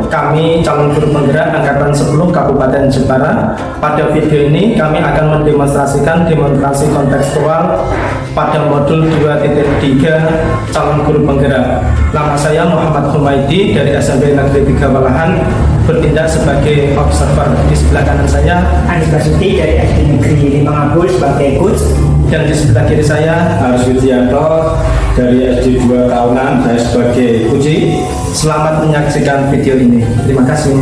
kami calon guru penggerak angkatan 10 Kabupaten Jepara. Pada video ini kami akan mendemonstrasikan demonstrasi kontekstual pada modul 2.3 calon guru penggerak. Nama saya Muhammad Humaydi dari SMP Negeri 3 Walahan, bertindak sebagai observer. Di sebelah kanan saya Anis Basuki dari SD Negeri 5 Ngabul sebagai coach, dan di sebelah kiri saya Harus Widianto dari SD 2 tahunan, saya sebagai Puji. Selamat menyaksikan video ini. Terima kasih.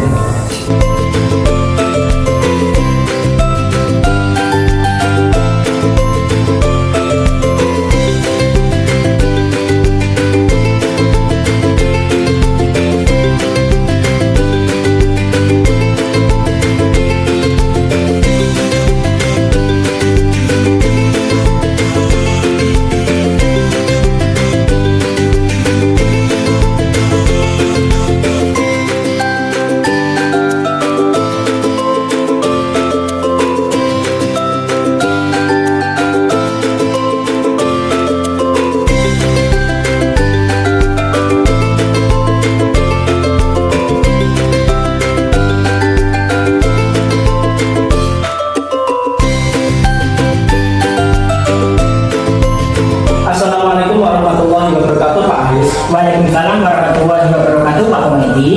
Assalamualaikum warahmatullahi wabarakatuh, Pak Aris. Waalaikumsalam warahmatullahi wabarakatuh, Pak Humaydi.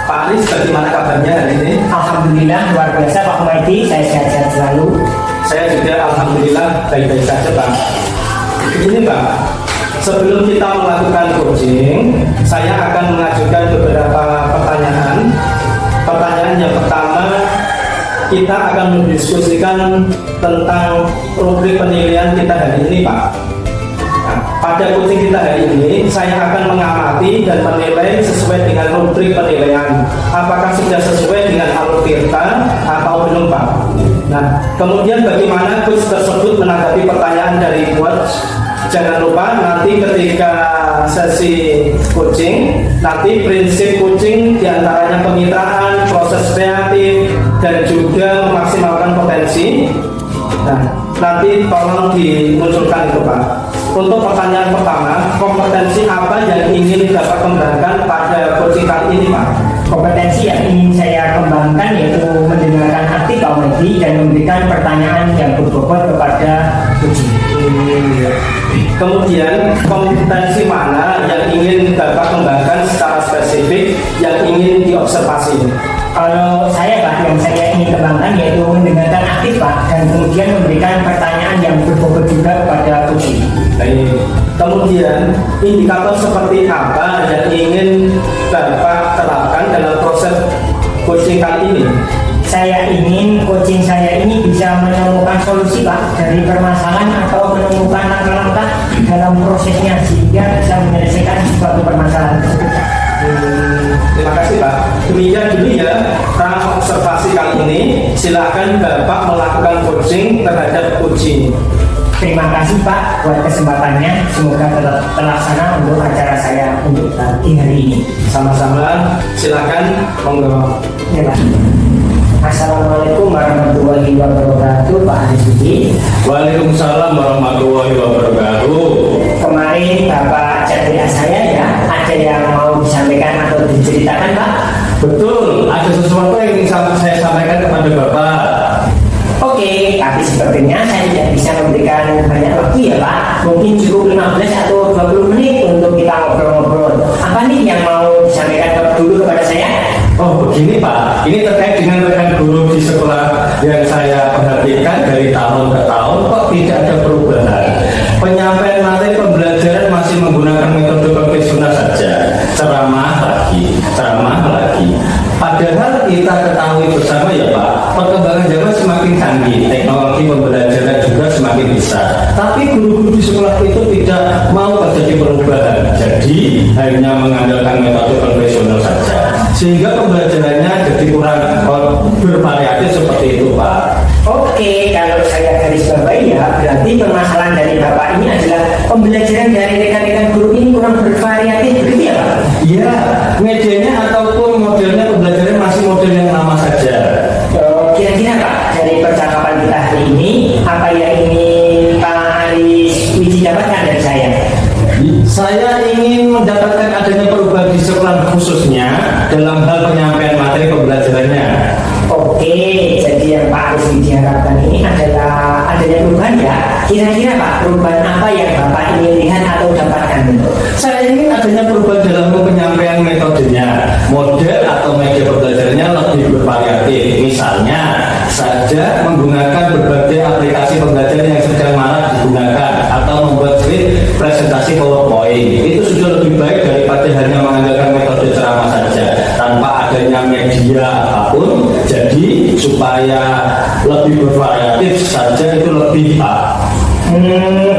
Pak Aris, bagaimana kabarnya hari ini? Alhamdulillah luar biasa Pak Humaydi, saya sehat-sehat selalu. Saya juga alhamdulillah baik-baik saja, Pak. Begini, Pak, sebelum kita melakukan coaching, saya akan mengajukan beberapa pertanyaan. Pertanyaan yang pertama, kita akan mendiskusikan tentang rubrik penilaian kita hari ini, Pak. Pada coaching kita hari ini, saya akan mengamati dan menilai sesuai dengan rubrik penilaian. Apakah sudah sesuai dengan alur tirta atau belum, Pak? Nah, kemudian bagaimana coach tersebut menanggapi pertanyaan dari coach? Jangan lupa nanti ketika sesi coaching, nanti prinsip coaching diantaranya kemitraan, proses kreatif, dan juga memaksimalkan potensi. Nah, nanti tolong dimunculkan itu, Pak. Untuk pertanyaan pertama, kompetensi apa yang ingin dapat kembangkan pada coaching kali ini, Pak? Kompetensi yang ingin saya kembangkan yaitu mendengarkan aktif Pak Humaydi dan memberikan pertanyaan yang berbobot kepada coach. Kemudian kompetensi mana yang ingin dapat kembangkan secara spesifik yang ingin diobservasi? Kalau saya Pak, yang saya ingin kembangkan yaitu mendengarkan aktif Pak, dan kemudian memberikan pertanyaan yang berbobot juga kepada coach. Baik. Kemudian indikator seperti apa yang ingin Bapak terapkan dalam proses coaching kali ini? Saya ingin coaching saya ini bisa menemukan solusi Pak dari permasalahan atau menemukan langkah-langkah dalam prosesnya sehingga bisa menyelesaikan suatu permasalahan tersebut. Terima kasih, Pak. Demikian dulu ya ranah observasi kali ini. Silakan Bapak melakukan coaching terhadap coaching. Terima kasih Pak buat kesempatannya. Semoga terlaksana untuk acara saya untuk hari ini. Sama-sama. Silakan, monggo. Ya Pak. Assalamualaikum warahmatullahi wabarakatuh, Pak Anis Budi. Waalaikumsalam warahmatullahi wabarakatuh. Kemarin Bapak chat WA saya ya, ada yang mau disampaikan atau diceritakan Pak? Betul, ada sesuatu yang ingin saya sampaikan kepada Bapak. Oke, tapi sepertinya saya tidak bisa memberikan banyak waktu ya Pak. Mungkin cukup 15 atau 20 menit untuk kita ngobrol-ngobrol. Apa nih yang mau disampaikan dulu kepada saya? Oh begini Pak, ini terkait dengan rekan guru di sekolah yang saya perhatikan dari tahun ke tahun kok tidak ada perubahan. Penyampaian materi pembelajaran masih menggunakan metode konvensional saja, ceramah lagi. Padahal kita ketahui bersama ya Pak, perkembangan zaman semakin canggih, teknologi pembelajaran juga semakin besar. Tapi guru-guru di sekolah itu tidak mau terjadi perubahan, jadi hanya mengandalkan metode konvensional saja, sehingga pembelajarannya jadi kurang bervariatif seperti itu Pak. Oke, kalau saya garis bawahi ya, berarti permasalahan dari Bapak ini adalah pembelajaran dari rekan-rekan guru ini kurang bervariatif, begitu ya Pak? Iya, medianya ataupun modelnya pembelajaran masih model yang lama saja. Kira-kira Pak, dari percakapan kita hari ini, apa yang ingin Pak Aris Wiji dapatkan dari saya? Saya ingin mendapatkan adanya perubahan di sekolah khususnya dalam hal penyampaian Oke, jadi yang Pak Aris diharapkan ini adalah adanya perubahan ya. Kira-kira Pak, perubahan apa yang Bapak ingin lihat atau dapatkan? Saya ingin adanya perubahan dalam penyampaian metodenya, model atau media pembelajarannya lebih bervariatif. Misalnya saja menggunakan berbagai aplikasi pembelajaran yang sedang marak digunakan atau membuat slide presentasi PowerPoint. Itu sudah lebih baik daripada hanya mengandalkan metode ceramah saja tanpa adanya media apapun. Jadi supaya lebih bervariatif saja itu lebih Pak.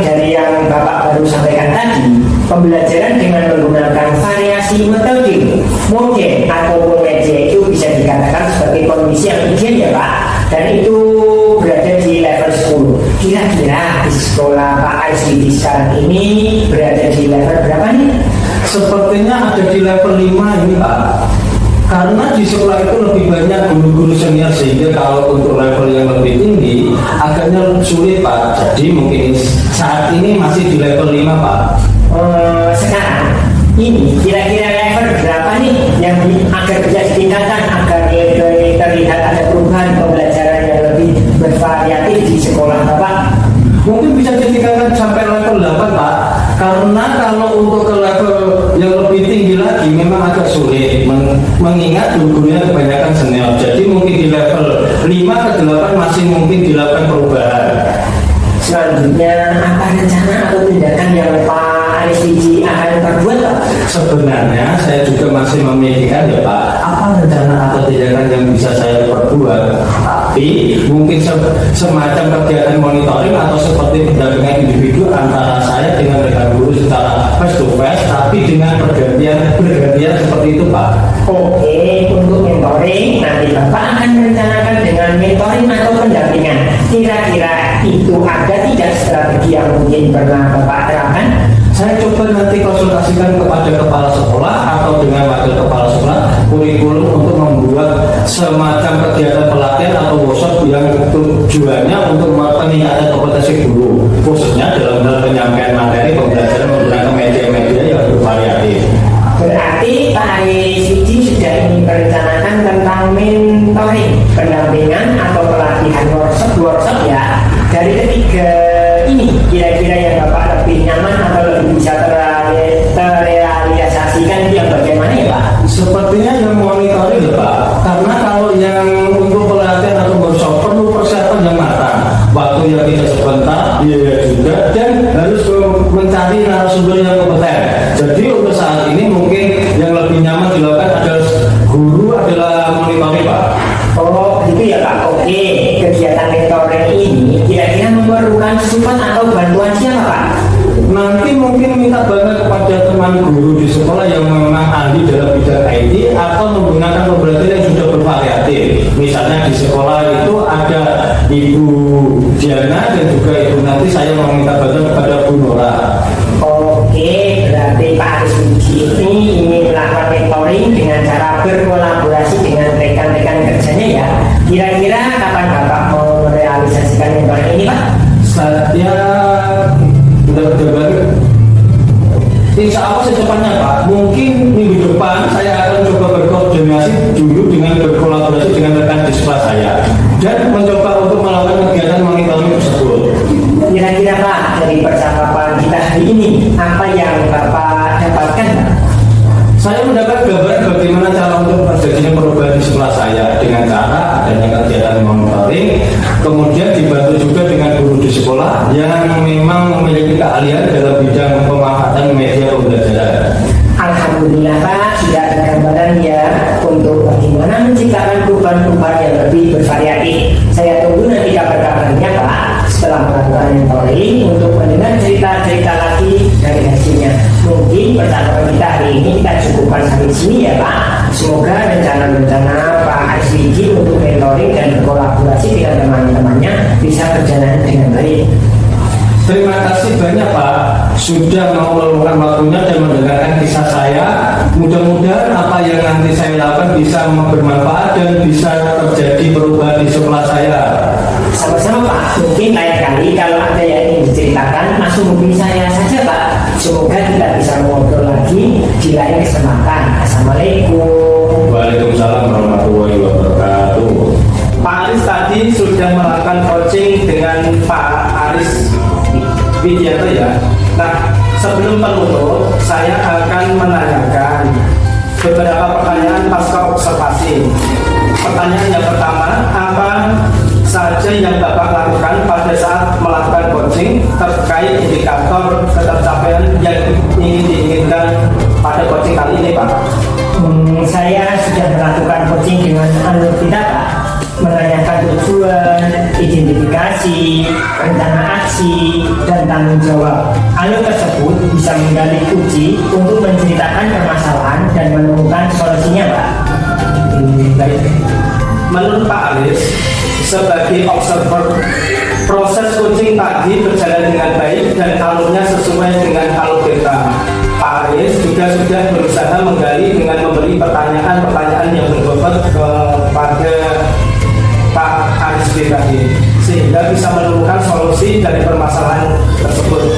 Dari yang Bapak baru sampaikan tadi, pembelajaran dengan menggunakan variasi metode, model ataupun media itu bisa dikatakan sebagai kondisi yang ideal ya Pak. Dan itu berada di level 10. Kira-kira di sekolah Pak Aris sekarang ini berada di level berapa nih? Sepertinya ada di level 5 ini Pak. Karena di sekolah itu lebih banyak guru-guru senior sehingga kalau untuk level yang lebih tinggi agaknya sulit Pak. Jadi mungkin saat ini masih di level 5 Pak. Sekarang ini kira-kira level berapa nih yang agar bisa ditingkatkan agar terlihat ada perubahan pembelajaran yang lebih bervariatif di sekolah Bapak? Mungkin bisa ditingkatkan sampai level 8 Pak. Karena kalau untuk ke level yang lebih tinggi lagi memang agak sulit mengingat guru-gurunya kebanyakan senior. Jadi mungkin di level 5 ke 8 masih mungkin dilakukan perubahan. Selanjutnya apa rencana atau tindakan yang Pak Aris akan perbuat Pak? Sebenarnya saya juga masih memikirkan ya Pak, apa rencana atau tindakan yang bisa saya perbuat. Tapi mungkin semacam kegiatan monitoring atau seperti pendampingan individu antara saya dengan rekan guru secara face to face, tapi dengan bergantian seperti itu Pak. Oke, untuk mentoring nanti Bapak akan merencanakan dengan mentoring atau pendampingan. Kira-kira itu ada tidak strategi yang mungkin pernah Bapak terapkan? Saya coba nanti konsultasikan kepada kepala sekolah atau dengan wakil kepala sekolah kurikulum untuk membuat semacam kegiatan pelatihan atau workshop yang tujuannya untuk peningkatan kompetensi guru, khususnya dalam hal penyampaian materi pembelajaran menggunakan media-media yang bervariatif. Berarti Pak Aris sudah ingin merencanakan tentang mentoring, pendampingan atau pelatihan workshop ya. Dari ketiga ini kira-kira yang Bapak lebih nyaman atau lebih bisa terrealisasikan yang bagaimana ya Pak? Sepertinya yang monitoring ya Pak, karena kalau yang untuk pelatihan atau workshop perlu persiapan yang matang, waktu yang tidak sebentar, biaya juga, dan harus mencari narasumber yang kompeten. Jadi untuk saat ini mungkin yang lebih nyaman dilakukan adalah guru adalah monitoring Pak. Oh gitu ya Pak. Oke, kegiatan mentoring ini kira-kira memerlukan support atau bantuan siapa Pak? Nanti mungkin minta bantuan kepada teman guru di sekolah yang memang ahli dalam bidang IT atau menggunakan pembelajaran yang sudah bervariatif. Misalnya di sekolah itu ada Ibu Diana dan juga Ibu nanti saya mau minta bantuan kepada Bu Nora. Oke, berarti Pak Aris ini ingin melakukan mentoring dengan cara berkolaborasi dengan rekan-rekan kerjanya ya. Kira-kira kapan Bapak mau merealisasikan mentoring ini Pak? Saya benar-benar insya Allah secepatnya Pak. Mungkin minggu depan saya akan coba berkoordinasi dulu dengan berkolaborasi dengan rekan di sekolah saya dan mencoba untuk melakukan kegiatan monitoring tersebut. Kira-kira Pak, dari percakapan kita hari ini apa yang Bapak dapatkan? Saya mendapat gambaran bagaimana cara untuk terjadinya perubahan di sekolah saya dengan cara adanya kegiatan monitoring, kemudian dibantu juga dengan guru di sekolah yang memang memiliki keahlian dalam bidang pemanfaatan media pembelajaran. Alhamdulillah Pak, sudah ada gambaran ya untuk bagaimana menciptakan perubahan-perubahan yang lebih bervariatif. Saya tunggu nanti kabar-kabarnya Pak setelah melakukan mentoring untuk mendengar cerita-cerita lagi dari hasilnya. Mungkin percakapan kita hari ini kita cukupkan sampai sini ya Pak. Semoga rencana-rencana Pak Aris untuk mentoring dan berkolaborasi dengan teman-temannya bisa berjalan dengan baik. Terima kasih banyak Pak sudah mau meluangkan waktunya dan mendengarkan kisah saya. Mudah-mudahan apa yang nanti saya lakukan bisa bermanfaat dan bisa terjadi perubahan di sekolah saya. Sama-sama Pak, mungkin lain kali kalau ada yang ingin diceritakan langsung hubungi saya saja Pak. Semoga kita bisa ngobrol lagi di lain kesempatan. Assalamualaikum. Waalaikumsalam warahmatullahi wabarakatuh. tadi sudah melakukan coaching dengan Pak Aris Widianto ya. Nah, sebelum penutup, saya akan menanyakan beberapa pertanyaan pasca observasi. Pertanyaan yang pertama, apa saja yang Bapak lakukan pada saat melakukan coaching terkait indikator ketercapaian yang ingin diinginkan pada coaching kali ini, Pak? Saya sudah melakukan coaching dengan alur kita, Pak. Menanyakan tujuan, identifikasi, rencana aksi, dan tanggung jawab. Alur tersebut bisa menggali kunci untuk menceritakan permasalahan dan menemukan solusinya, Pak. Baik. Menurut Pak Aris, sebagai observer, proses coaching tadi berjalan dengan baik dan alurnya sesuai dengan alur kita. Pak Aris juga sudah berusaha menggali dengan memberi pertanyaan-pertanyaan yang berbobot kepada Pak Aris pribadi, sehingga bisa menemukan solusi dari permasalahan tersebut.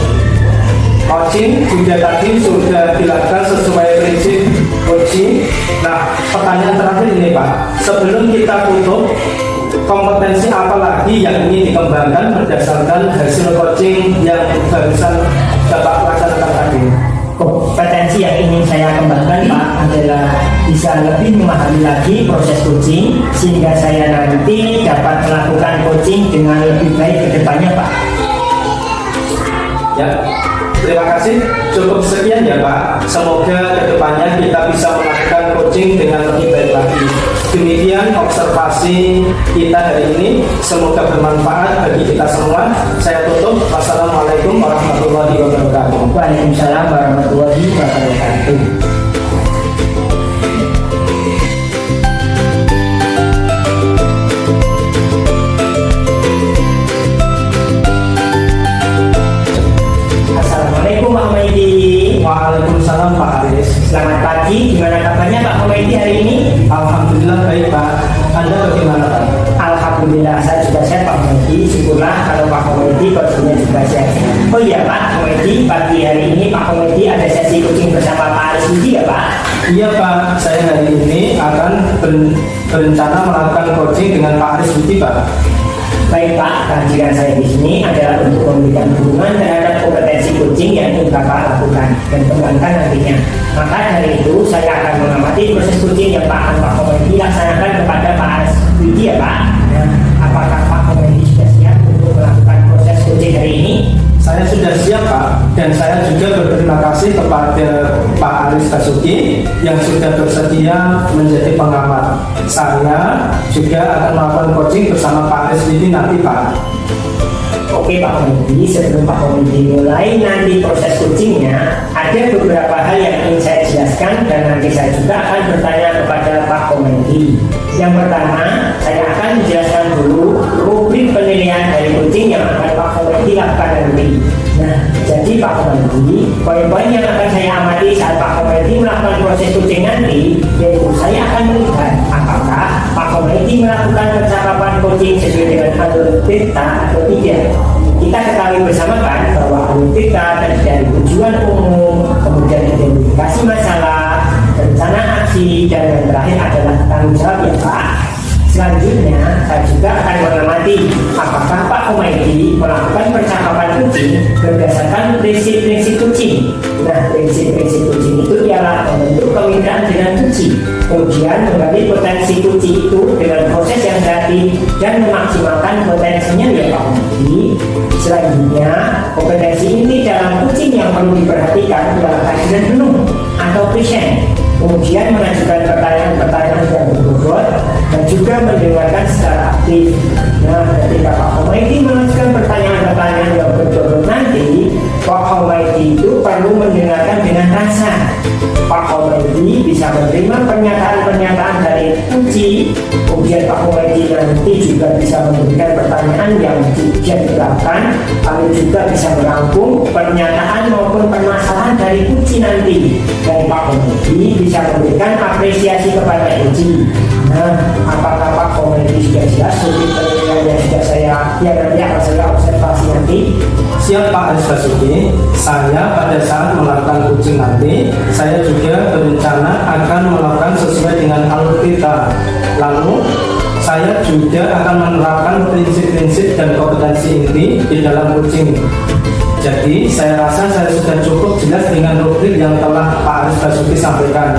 Coaching juga tadi sudah dilakukan sesuai prinsip coaching. Nah, pertanyaan terakhir ini, Pak, sebelum kita tutup, kompetensi apa lagi yang ingin dikembangkan berdasarkan hasil coaching yang barusan Bapak laksanakan tadi? Kompetensi yang ingin saya kembangkan, Pak, adalah bisa lebih memahami lagi proses coaching sehingga saya nanti dapat melakukan coaching dengan lebih baik ke depannya, Pak. Ya, terima kasih. Cukup sekian ya, Pak. Semoga kedepannya kita bisa melakukan coaching dengan lebih baik lagi. Demikian observasi kita hari ini. Semoga bermanfaat bagi kita semua. Saya tutup. Wassalamualaikum warahmatullahi wabarakatuh. Waalaikumsalam warahmatullahi wabarakatuh. Assalamualaikum Pak Humaydi. Waalaikumsalam Pak Aris. Selamat pagi, gimana kabarnya Pak Humaydi hari ini? Alhamdulillah baik Pak. Anda bagaimana Pak? Alhamdulillah saya juga sehat Pak Humaydi. Syukurlah kalau Pak Humaydi pastinya juga sehat. Oh iya Pak Humaydi, pagi hari ini Pak Humaydi ada sesi coaching bersama Pak Aris Widi ya Pak? Iya Pak, saya hari ini akan berencana melakukan coaching dengan Pak Aris Widi Pak. Baik Pak, kehadiran saya di sini adalah untuk memberikan dukungan terhadap kompetensi coaching yang ingin Bapak lakukan dan kembangkan nantinya. Maka dari itu saya akan mengamati proses coaching yang Pak Humaydi laksanakan kepada Pak Aris Widi ya Pak. Nah, apakah Pak Humaydi sudah siap untuk melakukan proses coaching hari ini? Saya sudah siap Pak, dan saya juga berterima kasih kepada Pak Aris Basuki yang sudah bersedia menjadi pengamat. Saya juga akan melakukan coaching bersama Pak Aris Widi nanti Pak. Oke Pak Humaydi, sebelum Pak Humaydi mulai nanti proses coachingnya, ada beberapa hal yang ingin saya jelaskan dan nanti saya juga akan bertanya kepada Pak Humaydi. Yang pertama, saya akan menjelaskan dulu rubrik penilaian dari coaching yang akan Pak Humaydi lakukan nanti. Nah, jadi Pak Humaydi, poin-poin yang akan saya amati saat Pak Humaydi melakukan proses coaching nanti, yaitu saya akan melihat apakah Pak Humaydi melakukan percakapan coaching sesuai dengan alur kita atau tidak. Kita ketahui bersama kan bahwa alur kita terdiri dari tujuan umum, kemudian identifikasi masalah, rencana aksi, dan yang terakhir adalah tanggung jawab ya Pak. Selanjutnya, saya juga akan mengamati apakah Pak Humaydi melakukan percakapan coaching berdasarkan prinsip-prinsip coaching. Nah, prinsip-prinsip coaching itu ialah membentuk kemitraan dengan coaching, kemudian menggali potensi coaching itu dengan proses yang hati dan memaksimalkan potensinya ya Pak Humaydi. Selanjutnya, kompetensi ini dalam coaching yang perlu diperhatikan adalah kehadiran penuh atau present. Kemudian mengajukan pertanyaan-pertanyaan yang berbobot dan juga mendengarkan secara aktif. Nah, ketika Pak Humaydi mengajukan pertanyaan-pertanyaan yang berbobot nanti, Pak Humaydi itu perlu mendengarkan dengan rasa. Pak Humaydi bisa menerima pernyataan-pernyataan dari kunci. Kemudian Pak Humaydi nanti juga bisa memberikan pertanyaan yang tidak dilakukan, lalu juga bisa merangkum pernyataan maupun permasalahan dari kunci nanti. Dan Pak Humaydi bisa memberikan apresiasi kepada kunci. Nah, apakah Pak Humaydi sudah jelas untuk penilaian yang sudah yang nanti akan saya observasi nanti? Siap Pak Aris Basuki. Saya pada saat melakukan coaching nanti, saya juga berencana akan melakukan sesuai dengan alur kita. Lalu saya juga akan menerapkan prinsip-prinsip dan kompetensi inti di dalam coaching. Jadi saya rasa saya sudah cukup jelas dengan rubrik yang telah Pak Aris Basuki sampaikan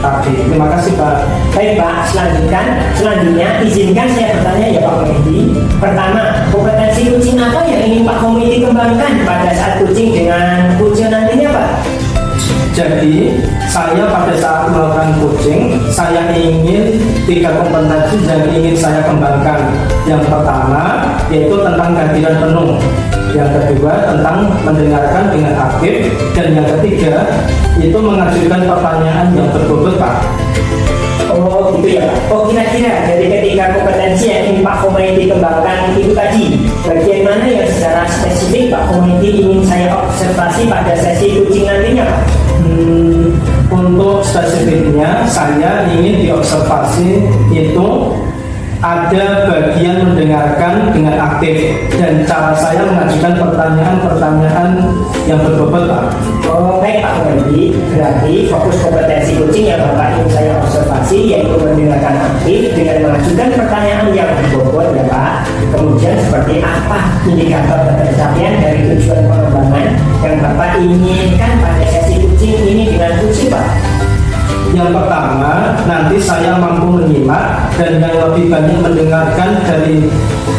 tadi. Terima kasih Pak. Baik Pak, selanjutnya izinkan saya bertanya ya Pak Komiti. Pertama, kompetensi coaching apa yang ingin Pak Komiti kembangkan pada saat coaching dengan coaching nantinya Pak? Jadi saya pada saat melakukan coaching, saya ingin 3 kompetensi yang ingin saya kembangkan. Yang pertama yaitu tentang kehadiran penuh. Yang kedua tentang mendengarkan dengan aktif. Dan yang ketiga itu mengajukan pertanyaan yang berbobot Pak. Oh gitu ya Pak. Oh kira-kira dari ketiga kompetensi yang ingin Pak Komiti kembangkan itu tadi, bagian mana yang secara spesifik Pak Komiti ingin saya observasi pada sesi coaching nantinya Pak? Untuk spesifiknya saya ingin diobservasi itu ada bagian mendengarkan dengan aktif dan cara saya mengajukan pertanyaan-pertanyaan yang berbobot Pak. Oh baik Pak Komiti, berarti fokus kompetensi coaching yang Bapak ingin saya observasi yaitu mendengarkan aktif dengan mengajukan pertanyaan yang berbobot ya Pak. Kemudian seperti apa indikator pencapaian dari tujuan pengembangan yang Bapak inginkan pada sesi coaching ini dengan coaching Pak? Yang pertama, nanti saya mampu menyimak dan yang lebih banyak mendengarkan dari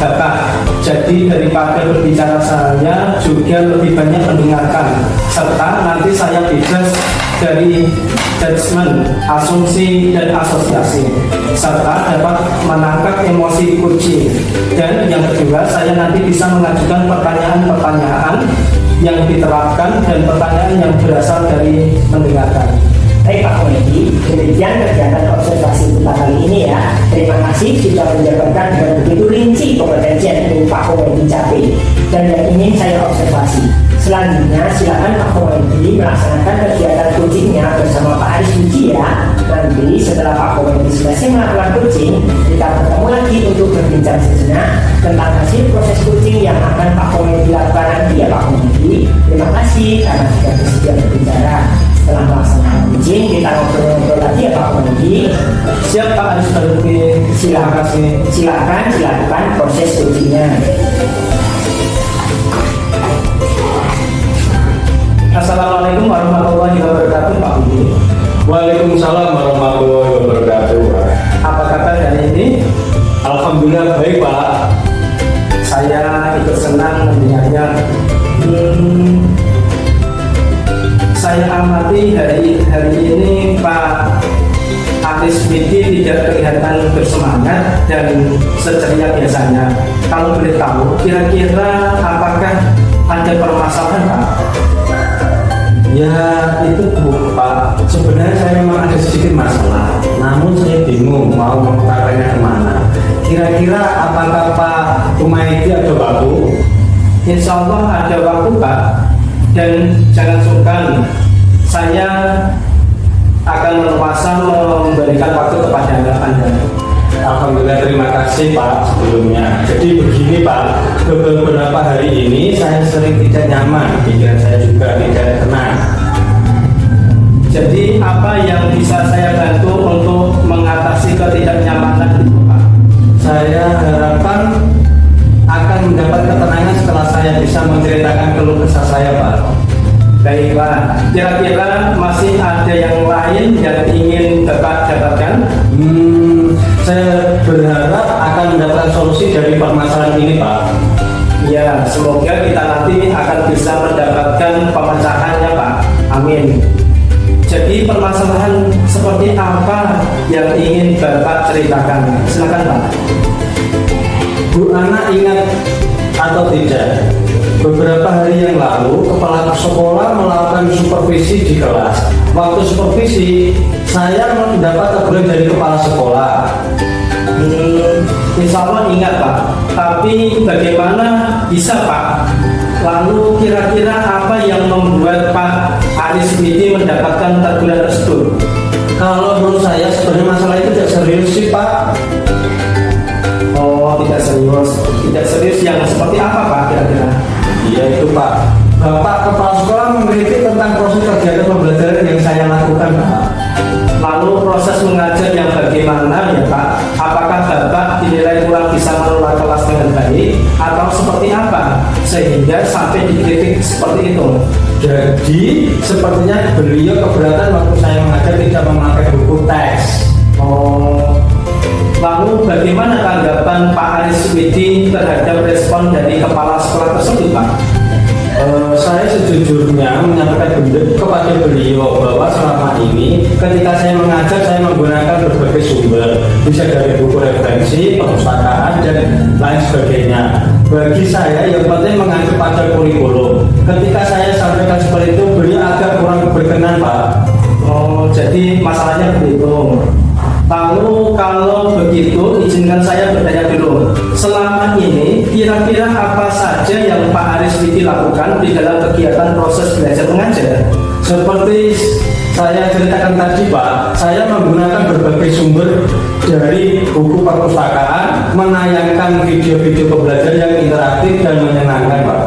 Bapak. Jadi daripada berbicara saya juga lebih banyak mendengarkan. Serta nanti saya bebas dari judgement, asumsi dan asosiasi. Serta dapat menangkap emosi coaching. Dan yang kedua, saya nanti bisa mengajukan pertanyaan-pertanyaan yang diterapkan dan pertanyaan yang berasal dari mendengarkan. Baik Pak Komiti, demikian kegiatan observasi kita kali ini ya. Terima kasih sudah menjabarkan dengan begitu rinci kompetensi yang ingin Pak Komiti capai dan yang ingin saya observasi. Selanjutnya silakan Pak Komiti melaksanakan kegiatan coachingnya bersama Pak Aris Puji ya. Nanti setelah Pak Komiti selesai melakukan coaching, kita bertemu lagi untuk berbincang sejenak tentang hasil proses coaching yang akan Pak Komiti lakukan nanti ya Pak Komiti. Terima kasih karena sudah bersedia berbicara. Setelah melaksanakan coaching, kita ngobrol-ngobrol lagi ya Pak Komiti. Siap Pak Aris Basuki. Silakan dilakukan proses coachingnya. Assalamualaikum warahmatullahi wabarakatuh Pak Budi. Waalaikumsalam warahmatullahi wabarakatuh. Apa kabar hari ini? Alhamdulillah baik Pak. Saya ikut senang mendengarnya. Saya amati hari ini Pak Aris Widi tidak kelihatan bersemangat dan seceria biasanya. Kalau boleh tahu, kira-kira apakah ada permasalahan Pak? Ya itu Bu Pak, sebenarnya saya memang ada sedikit masalah, namun saya bingung mau mengarahnya kemana. Kira-kira apakah Pak Kumaidi ada waktu? Insya Allah ada waktu Pak. Dan jangan sungkan, saya akan leluasa memberikan waktu kepada Anda. Alhamdulillah, terima kasih Pak sebelumnya. Jadi begini Pak, beberapa hari ini saya sering tidak nyaman, pikiran saya juga tidak tenang. Jadi apa yang bisa saya bantu untuk mengatasi ketidaknyamanan itu Pak? Saya harapkan akan mendapat ketenangan setelah saya bisa menceritakan keluh kesah saya Pak. Baik Pak, kira-kira masih ada yang lain yang ingin Bapak dapatkan? Saya berharap akan mendapatkan solusi dari permasalahan ini Pak. Ya, semoga kita nanti akan bisa mendapatkan pemecahannya Pak. Amin. Jadi permasalahan seperti apa yang ingin Bapak ceritakan? Silakan Pak. Bu Ana ingat atau tidak? Beberapa hari yang lalu, kepala sekolah melakukan supervisi di kelas. Waktu supervisi, saya mendapat teguran dari kepala sekolah. Insya Allah ingat Pak. Tapi bagaimana bisa Pak? Lalu kira-kira apa yang membuat Pak Aris Widi mendapatkan teguran tersebut? Kalau menurut saya sebenarnya masalah itu tidak serius sih Pak. Oh, tidak serius. Tidak serius yang seperti apa Pak kira-kira? Iya itu Pak. Bapak kepala sekolah mengkritik tentang proses kegiatan pembelajaran yang saya lakukan Pak. Lalu lalu proses mengajar yang bagaimana ya Pak? Apakah Bapak dinilai kurang bisa mengelola kelas dengan baik atau seperti apa sehingga sampai di titik seperti itu? Jadi sepertinya beliau keberatan waktu saya mengajar tidak memakai buku teks. Oh, lalu bagaimana tanggapan Pak Aris Widi terhadap respon dari kepala sekolah tersebut Pak? Saya sejujurnya menyampaikan kepada beliau bahwa selama ini ketika saya mengajar saya menggunakan berbagai sumber, bisa dari buku referensi, perpustakaan dan lain sebagainya. Bagi saya yang penting mengacu pada kurikulum. Ketika saya sampaikan seperti itu beliau agak kurang berkenan Pak. Oh, jadi masalahnya begitu. Lalu kalau begitu izinkan saya bertanya dulu, selama ini kira-kira apa saja yang Pak Aris Widi lakukan di dalam kegiatan proses belajar mengajar? Seperti saya ceritakan tadi Pak, saya menggunakan berbagai sumber dari buku perpustakaan, menayangkan video-video pembelajaran yang interaktif dan menyenangkan Pak.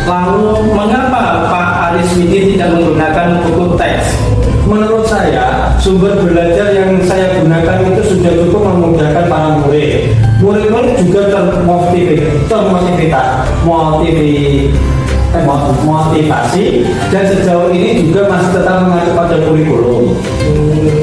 Lalu mengapa Pak Aris Widi tidak menggunakan buku teks? Menurut saya, sumber belajar yang saya gunakan itu sudah cukup memudahkan para murid. Murid-murid juga termotivasi dan sejauh ini juga masih tetap mengacu pada kurikulum.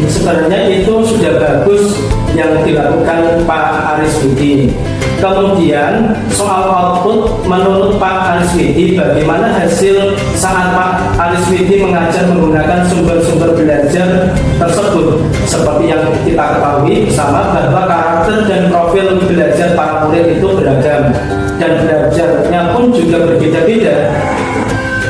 Sebenarnya itu sudah bagus yang dilakukan Pak Aris Widi. Kemudian soal output menurut Pak Aris Widi, bagaimana hasil saat Pak Aris Widi mengajar menggunakan sumber-sumber belajar tersebut? Seperti yang kita ketahui bersama bahwa karakter dan profil belajar para murid itu beragam dan belajarnya pun juga berbeda-beda.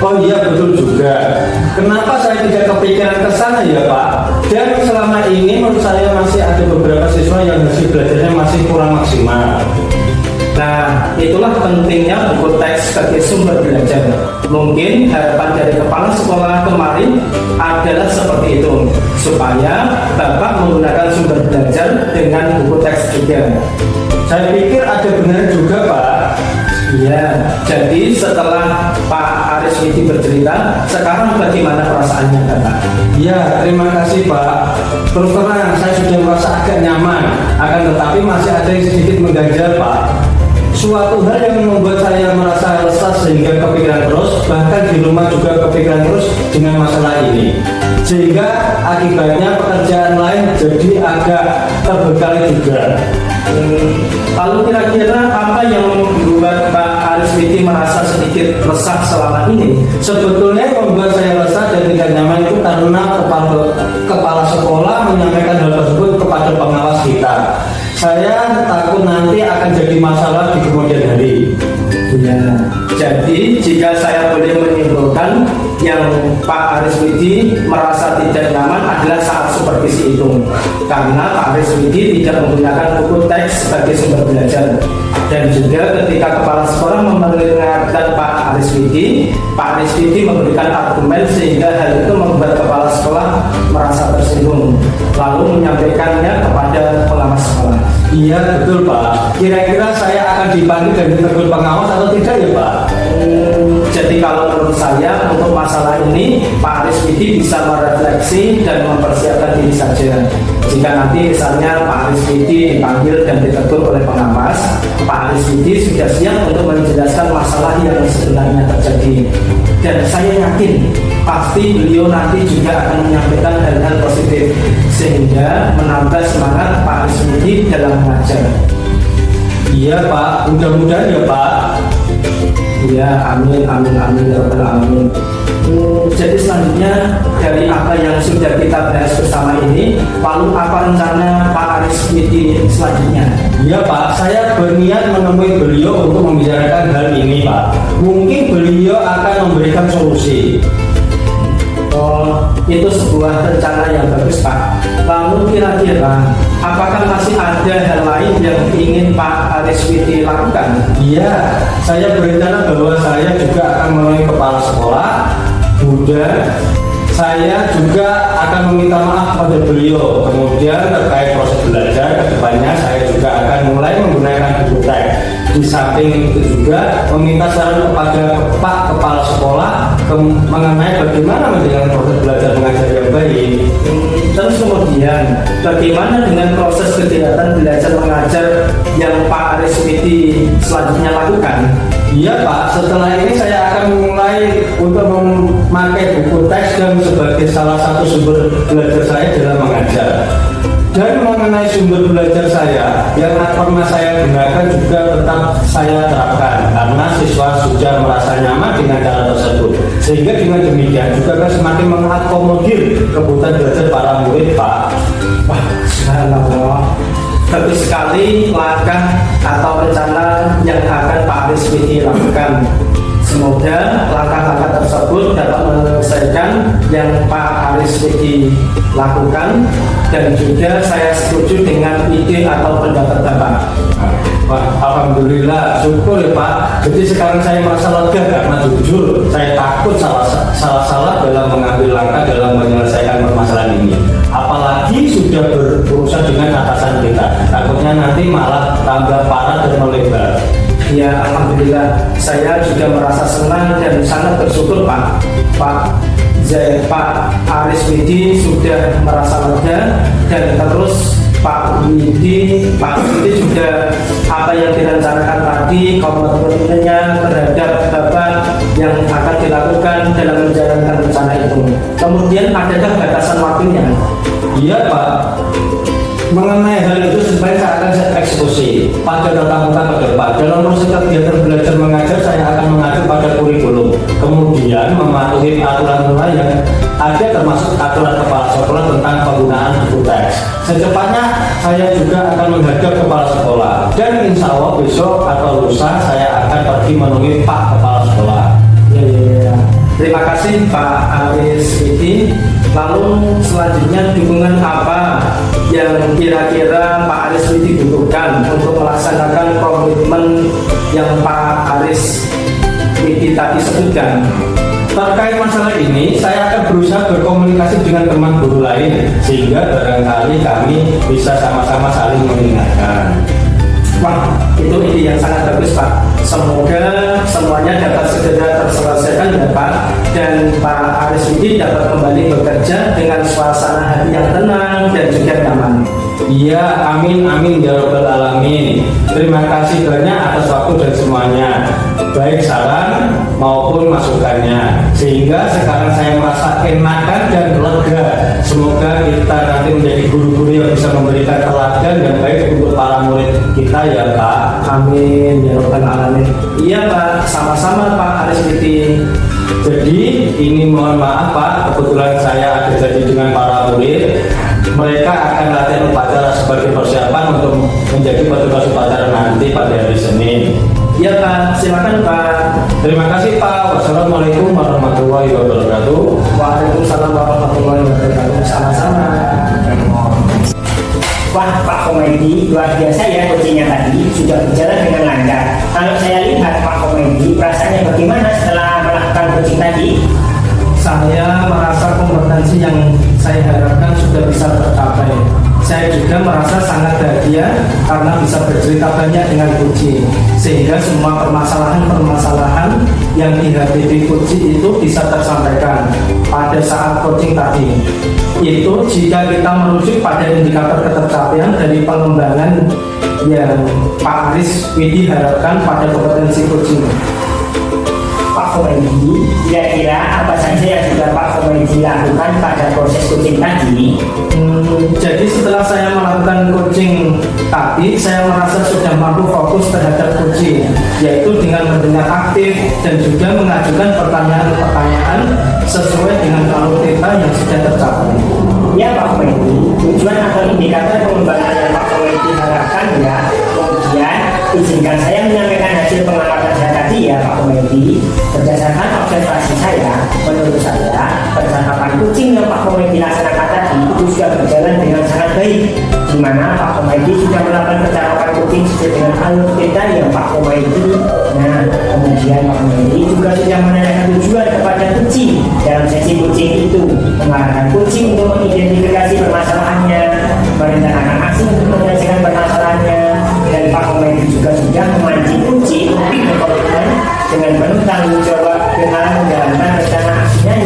Oh iya betul juga. Kenapa saya tidak kepikiran ke sana ya Pak? Dan selama ini menurut saya masih ada beberapa siswa yang hasil belajarnya masih kurang maksimal. Nah, itulah pentingnya buku teks sebagai sumber belajar. Mungkin harapan dari kepala sekolah kemarin adalah seperti itu, supaya Bapak menggunakan sumber belajar dengan buku teks juga. Saya pikir ada benar juga Pak. Iya, jadi setelah Pak Aris Widi bercerita, sekarang bagaimana perasaannya Bapak? Ya, terima kasih Pak. Terus terang, saya sudah merasa agak nyaman. Akan tetapi masih ada yang sedikit mengganjal Pak. Suatu hal yang membuat saya merasa resah sehingga kepikiran terus, bahkan di rumah juga kepikiran terus dengan masalah ini. Sehingga akibatnya pekerjaan lain jadi agak terbengkalai juga. Lalu kira-kira apa yang membuat Pak Aris Widi merasa sedikit resah selama ini? Sebetulnya yang membuat saya resah dan tidak nyaman itu karena kepala sekolah menyampaikan hal tersebut kepada pengawas kita. Saya takut nanti akan jadi masalah di kemudian hari. Ya, jadi jika saya boleh menyimpulkan, yang Pak Aris Widi merasa tidak nyaman adalah saat supervisi itu, karena Pak Aris Widi tidak menggunakan buku teks sebagai sumber belajar. Dan juga ketika kepala sekolah memperingatkan Pak Aris Widi memberikan argumen sehingga hal itu membuat kepala sekolah merasa tersinggung, lalu menyampaikannya kepada pengawas sekolah. Iya betul Pak. Kira-kira saya akan dipanggil dan ditegur pengawas atau tidak ya Pak? Jadi kalau menurut saya untuk masalah ini Pak Aris Widi bisa merefleksi dan mempersiapkan diri saja. Jika nanti misalnya Pak Aris Widi dipanggil dan ditegur oleh pengawas, Pak Aris Widi sudah siap untuk menjelaskan masalah yang sebenarnya terjadi. Dan saya yakin pasti beliau nanti juga akan menyampaikan hal-hal positif sehingga menambah semangat Pak Aris Widi dalam mengajar. Iya Pak, mudah-mudahan ya Pak. Ya, amin, amin, amin, ya rabbal alamin. Jadi selanjutnya dari apa yang sudah kita bahas bersama ini, lalu apa rencana Pak Aris Widi selanjutnya? Iya Pak, saya berniat menemui beliau untuk membicarakan hal ini Pak. Mungkin beliau akan memberikan solusi. Oh, itu sebuah rencana yang bagus Pak. Lalu kira-kira apakah masih ada hal lain yang ingin Pak Aris Widi lakukan? Iya, saya berencana bahwa saya juga akan menemui kepala sekolah, saya juga akan meminta maaf pada beliau. Kemudian terkait proses belajar kedepannya saya juga akan mulai menggunakan buku teks. Di samping itu juga meminta saran kepada Pak Kepala Sekolah mengenai bagaimana menjalankan proses belajar mengajar yang baik. Terus kemudian bagaimana dengan proses kegiatan belajar mengajar yang Pak Aris Widi selanjutnya lakukan? Iya Pak, setelah ini saya akan mulai untuk memakai buku teks dan sebagai salah satu sumber belajar saya dalam mengajar. Dan mengenai sumber belajar saya, yang pernah saya gunakan juga tetap saya terapkan karena siswa sudah merasa nyaman dengan cara tersebut. Sehingga dengan demikian juga akan semakin mengakomodir kebutuhan belajar para murid Pak. Wah, subhanallah. Bagus sekali langkah atau rencana yang akan Pak Aris Widi lakukan. Semoga langkah-langkah tersebut dapat menyelesaikan yang Pak Aris Widi lakukan, dan juga saya setuju dengan ide atau pendapat Bapak. Wah, alhamdulillah, syukur ya Pak. Jadi sekarang saya merasa lega karena jujur saya takut salah dalam mengambil langkah dalam menyelesaikan permasalahan ini. Apalagi sudah berurusan dengan atasan kita, takutnya nanti malah tambah parah dan melebar. Ya, alhamdulillah, saya juga merasa senang dan sangat bersyukur Pak Aris Widi sudah merasa lega, dan terus Pak Widi juga apa yang direncanakan tadi, komitmennya terhadap Bapak yang akan dilakukan dalam menjalankan rencana itu. Kemudian adakah batasan waktunya? Iya Pak. Mengenai hal itu sebenarnya saya akan eksekusi pada tatap muka ke depan. Dalam proses kegiatan belajar mengajar saya akan mengacu pada kurikulum, kemudian mematuhi aturan-aturan yang ada termasuk aturan kepala sekolah tentang penggunaan buku teks. Secepatnya saya juga akan menghadap kepala sekolah, dan insya Allah besok atau lusa saya akan pergi menemui Pak Kepala Sekolah. Ya. Terima kasih Pak Aris Widi. Lalu selanjutnya dukungan apa yang kira-kira Pak Aris Widi butuhkan untuk melaksanakan komitmen yang Pak Aris Widi tadi sebutkan? Terkait masalah ini, saya akan berusaha berkomunikasi dengan teman guru lain sehingga barangkali kami bisa sama-sama saling mengingatkan. Wah, itu ide yang sangat bagus Pak. Semoga semuanya dapat segera terselesaikan ya Pak, dan Pak Aris Widi dapat kembali bekerja dengan suasana hati yang tenang dan juga nyaman. Iya, amin ya rabbal alamin. Terima kasih banyak atas waktu dan semuanya, baik saran maupun masukannya, sehingga sekarang saya merasa enakan dan lega. Semoga kita nanti menjadi guru-guru yang bisa memberikan teladan yang baik untuk para murid kita ya Pak. Amin ya rabbal alamin. Iya Pak, sama-sama Pak Aris Widi. Jadi ini mohon maaf Pak, kebetulan saya ada janji dengan para murid. Mereka akan latihan upacara sebagai persiapan untuk menjadi petugas upacara nanti pada hari Senin. Iya Pak, silakan Pak. Terima kasih Pak. Wassalamualaikum warahmatullahi wabarakatuh. Waalaikumsalam warahmatullahi wabarakatuh. Sama-sama. Wah, Pak Komedi, luar biasa ya coachingnya tadi, sudah berjalan dengan lancar. Kalau saya lihat Pak Komedi, perasaannya bagaimana setelah melakukan coaching tadi? Saya merasa kompetensi yang saya harapkan sudah bisa tercapai. Saya juga merasa sangat bahagia karena bisa bercerita banyak dengan Puji, sehingga semua permasalahan-permasalahan yang dihadapi Puji itu bisa tersampaikan pada saat coaching tadi. Itu jika kita merujuk pada indikator ketercapaian dari pengembangan yang Pak Aris Widi harapkan pada kompetensi coaching. Pak Komedi, kira-kira apa saja yang sudah Pak Komedi lakukan pada proses coaching tadi? Jadi setelah saya melakukan coaching tadi, saya merasa sudah mampu fokus terhadap coaching, yaitu dengan mendengar aktif dan juga mengajukan pertanyaan-pertanyaan sesuai dengan alur kita yang sudah tercapai. Ya Pak Komedi, tujuan atau indikator pengembangan yang Pak Komedi harapkan ya. Kemudian izinkan saya menyampaikan hasil pengamatan saya tadi ya Pak Komedi. Berdasarkan observasi saya, menurut saya percakapan coaching yang Pak Komedi laksanakan tadi itu sudah berjalan dengan sangat baik, di mana Pak Komedi sudah melakukan percakapan coaching sesuai dengan alur kita yang Pak Komedi. Nah, kemudian Pak Komedi juga sudah menanyakan tujuan kepada coaching dalam sesi coaching itu, mengarahkan coaching untuk mengidentifikasi permasalahannya, merencanakan aksi untuk menyelesaikan permasalahannya, dan Pak Komedi juga sudah memancing coaching untuk berkomitmen dengan penuh tanggung jawab dengan menjalankan rencana aksinya.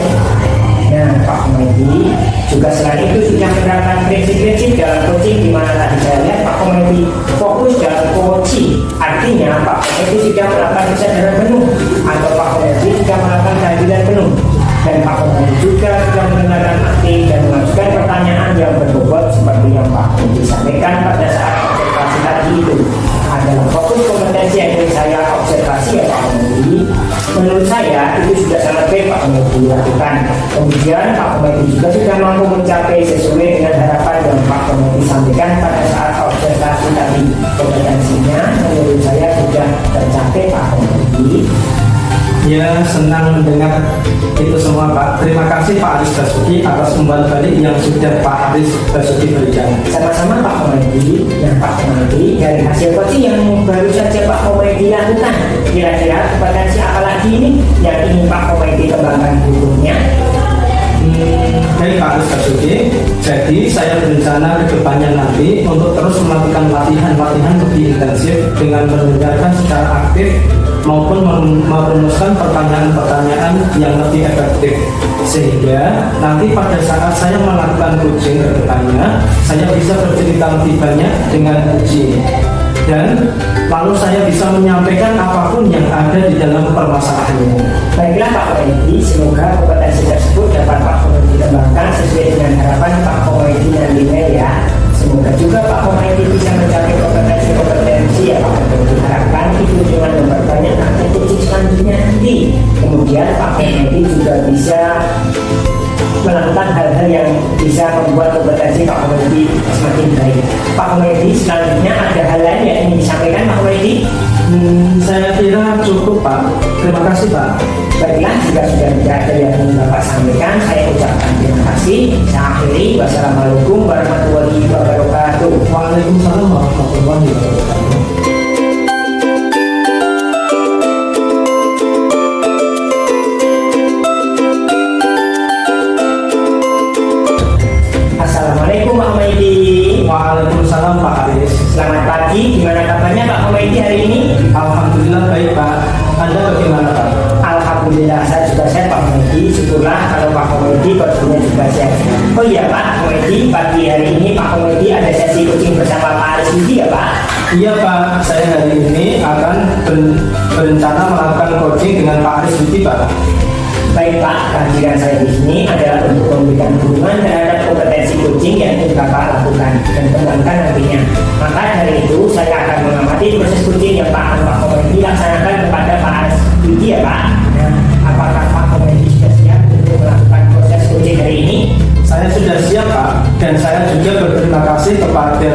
Nah, Pak Komedi juga selain itu sudah artinya Pak Komedi sudah melakukan kesadaran penuh atau Pak Komedi sudah melakukan kehadiran penuh, dan Pak Komedi juga sudah mendengarkan aktif dan mengajukan pertanyaan yang berbobot seperti yang Pak Komedi sampaikan pada saat observasi tadi itu adalah fokus kompetensi yang ingin saya observasi ya Pak Komedi. Menurut saya itu sudah sangat baik Pak Komedi lakukan. Kemudian Pak Komedi juga sudah mampu mencapai sesuai dengan harapan yang Pak Komedi sampaikan pada saat observasi tadi. Kompetensinya menurut saya sudah tercapai Pak Komedi. Ya, senang mendengar itu semua Pak. Terima kasih Pak Aris Basuki atas umpan balik yang sudah Pak Aris Basuki berikan. Sama-sama Pak Komedi. Nah Pak Komedi, dari hasil coaching yang baru saja Pak Komedi lakukan, kira-kira kompetensi apa lagi ini yang ingin Pak Komedi kembangkan berikutnya? Baik Pak Aris Basuki, jadi saya berencana ke depannya nanti untuk terus melakukan latihan-latihan lebih intensif dengan mendengarkan secara aktif maupun merumuskan pertanyaan-pertanyaan yang lebih efektif, sehingga nanti pada saat saya melakukan coaching ke depannya saya bisa bercerita lebih banyak dengan coaching, dan lalu saya bisa menyampaikan apapun yang ada di dalam permasalahannya. Baiklah Pak Komedi, semoga kompetensi tersebut dapat Pak Komedi kembangkan sesuai dengan harapan Pak Komedi nantinya ya. Semoga juga Pak Komedi bisa mencapai kompetensi ya Pak Komedi harapkan itu dengan memperbanyak aktif coaching selanjutnya nanti. Kemudian Pak Komedi juga bisa melakukan hal-hal yang bisa membuat kompetensi Pak Komedi semakin baik. Pak Komedi, selanjutnya ada hal lain yang ingin disampaikan Pak Komedi? Saya kira cukup Pak. Terima kasih Pak. Baiklah, jika sudah tidak ada yang ingin Bapak sampaikan, saya ucapkan terima kasih. Saya akhiri. Wassalamualaikum warahmatullahi wabarakatuh. Waalaikumsalam warahmatullahi wabarakatuh. Assalamualaikum Pak Komedi. Waalaikumsalam Pak Aris. Selamat pagi, gimana kabarnya Pak Komedi hari ini? Alhamdulillah baik Pak. Anda bagaimana Pak? Alhamdulillah saya juga sehat Pak Komedi. Syukurlah kalau Pak Komedi pastinya juga sehat. Oh iya Pak Komedi, pagi hari ini Pak Komedi ada sesi coaching bersama Pak Aris Budi ya Pak? Iya Pak, saya hari ini akan berencana melakukan coaching dengan Pak Aris Budi Pak. Baik Pak, kehadiran saya di sini adalah untuk memberikan dukungan terhadap kompetensi coaching yang ingin Bapak lakukan dan kembangkan nantinya. Maka dari itu saya akan mengamati proses coaching yang Pak Komedi laksanakan kepada Pak Aris Budi ya Pak. Nah, apakah Pak Komedi sudah siap untuk melakukan proses coaching hari ini? Saya sudah siap Pak, dan saya juga berterima kasih kepada